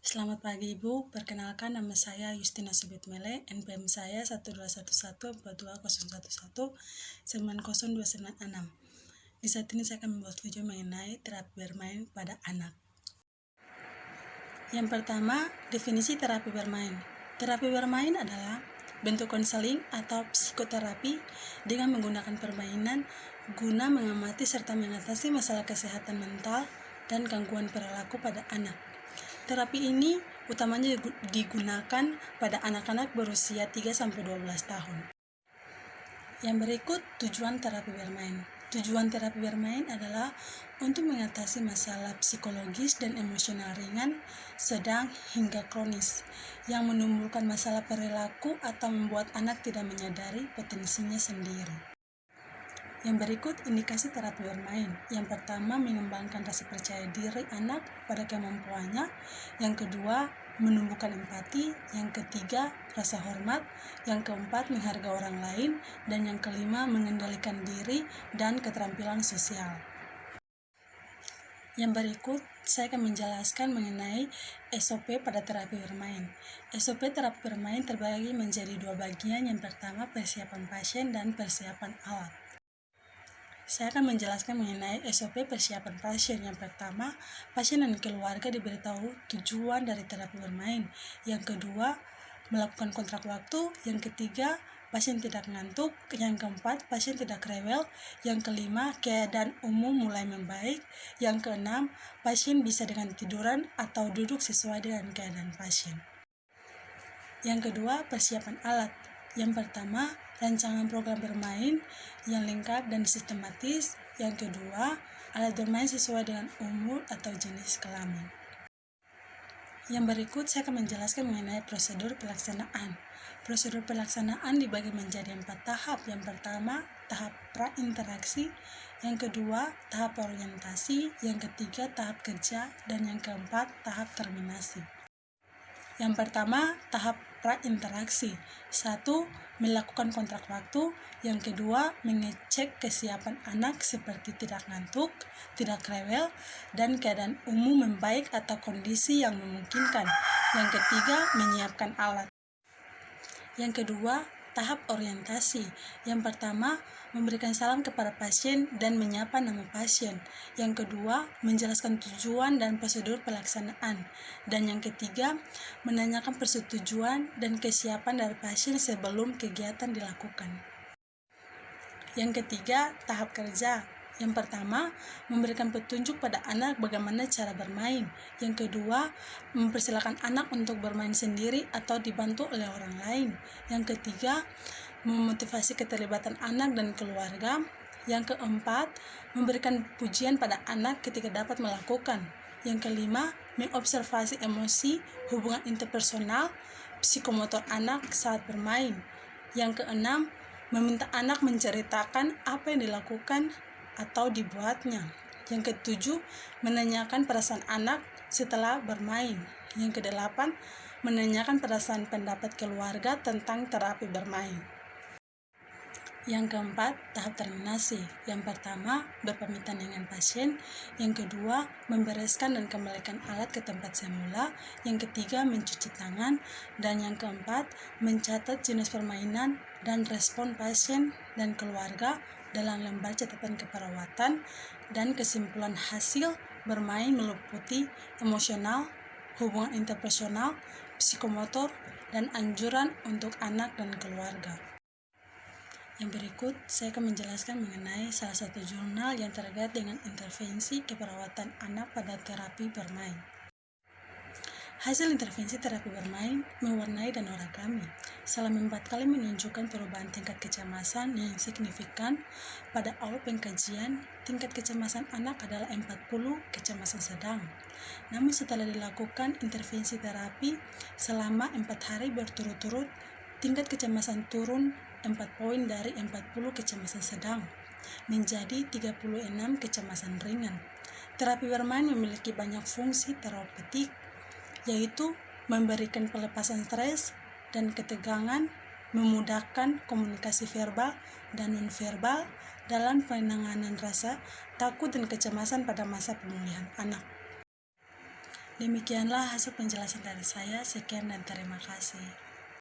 Selamat pagi Ibu, perkenalkan nama saya Justina Subitmele, NPM saya 12114119026. Di saat ini saya akan membuat video mengenai terapi bermain pada anak. Yang pertama, definisi terapi bermain. Terapi bermain adalah bentuk konseling atau psikoterapi dengan menggunakan permainan guna mengamati serta mengatasi masalah kesehatan mental dan gangguan perilaku pada anak. Terapi ini utamanya digunakan pada anak-anak berusia 3-12 tahun. Yang berikut tujuan terapi bermain. Tujuan terapi bermain adalah untuk mengatasi masalah psikologis dan emosional ringan, sedang hingga kronis, yang menimbulkan masalah perilaku atau membuat anak tidak menyadari potensinya sendiri. Yang berikut indikasi terapi bermain. Yang pertama, mengembangkan rasa percaya diri anak pada kemampuannya. Yang kedua, menumbuhkan empati. Yang ketiga, rasa hormat. Yang keempat, menghargai orang lain. Dan yang kelima, mengendalikan diri dan keterampilan sosial. Yang berikut, saya akan menjelaskan mengenai SOP pada terapi bermain. SOP terapi bermain terbagi menjadi dua bagian. Yang pertama, persiapan pasien dan persiapan alat. Saya akan menjelaskan mengenai SOP persiapan pasien. Yang pertama, pasien dan keluarga diberitahu tujuan dari terapi bermain. Yang kedua, melakukan kontrak waktu. Yang ketiga, pasien tidak ngantuk. Yang keempat, pasien tidak rewel. Yang kelima, keadaan umum mulai membaik. Yang keenam, pasien bisa dengan tiduran atau duduk sesuai dengan keadaan pasien. Yang kedua, persiapan alat. Yang pertama, rancangan program bermain yang lengkap dan sistematis. Yang kedua, alat bermain sesuai dengan umur atau jenis kelamin. Yang berikut saya akan menjelaskan mengenai prosedur pelaksanaan. Prosedur pelaksanaan dibagi menjadi 4 tahap. Yang pertama, tahap prainteraksi. Yang kedua, tahap orientasi. Yang ketiga, tahap kerja. Dan yang keempat, tahap terminasi. Yang pertama, tahap prainteraksi. 1. Melakukan kontrak waktu. Yang kedua, mengecek kesiapan anak seperti tidak ngantuk, tidak rewel, dan keadaan umum membaik atau kondisi yang memungkinkan. Yang ketiga, menyiapkan alat. Yang kedua, tahap orientasi. Yang pertama, memberikan salam kepada pasien dan menyapa nama pasien. Yang kedua, menjelaskan tujuan dan prosedur pelaksanaan. Dan yang ketiga, menanyakan persetujuan dan kesiapan dari pasien sebelum kegiatan dilakukan. Yang ketiga, tahap kerja. Yang pertama, memberikan petunjuk pada anak bagaimana cara bermain. Yang kedua, mempersilakan anak untuk bermain sendiri atau dibantu oleh orang lain. Yang ketiga, memotivasi keterlibatan anak dan keluarga. Yang keempat, memberikan pujian pada anak ketika dapat melakukan. Yang kelima, mengobservasi emosi, hubungan interpersonal, psikomotor anak saat bermain. Yang keenam, meminta anak menceritakan apa yang dilakukan atau dibuatnya. Yang ketujuh, menanyakan perasaan anak setelah bermain. Yang kedelapan, menanyakan perasaan pendapat keluarga tentang terapi bermain. Yang keempat, tahap terminasi. Yang pertama, berpamitan dengan pasien. Yang kedua, membereskan dan kembalikan alat ke tempat semula. Yang ketiga, mencuci tangan. Dan yang keempat, mencatat jenis permainan dan respon pasien dan keluarga dalam lembar catatan keperawatan. Dan kesimpulan hasil bermain meliputi emosional, hubungan interpersonal, psikomotor, dan anjuran untuk anak dan keluarga. Yang berikut, saya akan menjelaskan mengenai salah satu jurnal yang terkait dengan intervensi keperawatan anak pada terapi bermain. Hasil intervensi terapi bermain mewarnai dan origami. Selama 4 kali menunjukkan perubahan tingkat kecemasan yang signifikan. Pada awal pengkajian, tingkat kecemasan anak adalah 40 kecemasan sedang. Namun setelah dilakukan intervensi terapi selama 4 hari berturut-turut, tingkat kecemasan turun 4 poin dari 40 kecemasan sedang menjadi 36 kecemasan ringan. Terapi bermain memiliki banyak fungsi terapeutik, yaitu memberikan pelepasan stres dan ketegangan, memudahkan komunikasi verbal dan nonverbal dalam penanganan rasa takut dan kecemasan pada masa pemulihan anak. Demikianlah hasil penjelasan dari saya. Sekian dan terima kasih.